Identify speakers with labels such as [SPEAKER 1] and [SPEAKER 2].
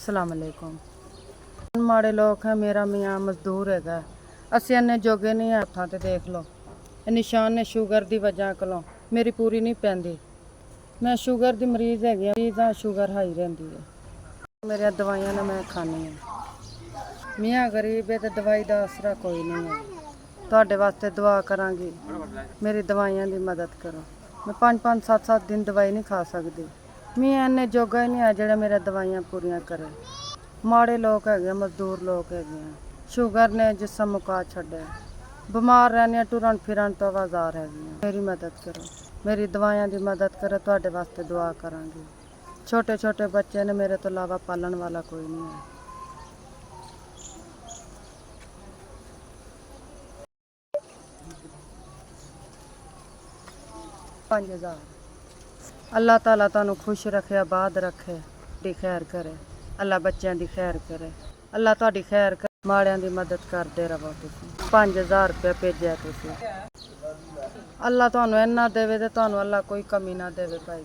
[SPEAKER 1] अस्सलाम वालेकुम। माड़े लोग हैं, मेरा मियाँ मजदूर हैगा, ਅਸੀਂ ਇੰਨੇ ਜੋਗੇ नहीं है। हत्थां ते देख लो निशान ने शुगर की वजह कोलों मेरी पूरी नहीं पैंदी। मैं शुगर की मरीज़ हैगी, मरीज़ शुगर हाई रहिंदी है। मेरिया दवाइयां ने मैं खानी है। मियाँ गरीब है तो दवाई का आसरा कोई नहीं है। तुहाडे वास्ते दुआ करांगी, मेरी दवाइयां की मदद करो। मैं 5-5 7-7 दिन दवाई नहीं खा सकती। मियाँ इन्ने जोगा ही नहीं है जेड़ा मेरी दवाइयां पूरियां करे। माड़े लोग है, मजदूर लोग है, शुगर ने जिसम मुका छड्या। बीमार रहने टुरन फिरन तो आवाज़ार है। मेरी मदद करो, मेरी दवाइयां की मदद करो। तुहाडे वास्ते दुआ करांगी। छोटे छोटे बच्चे ने, मेरे तो इलावा पालन वाला कोई नहीं है। 5000। अल्लाह ताला तुहानू खुश रखे, आबाद रखे, दी खैर करे। अल्लाह बच्चों की खैर करे, अल्लाह तुहाडी खैर करे। माड़ियां की मदद करते रहो। तुसीं 5000 रुपया भेजा तुसीं। अल्लाह तुहानू इन्ना देवे ते तुहानू अल्लाह कोई कमी ना देवे भाई।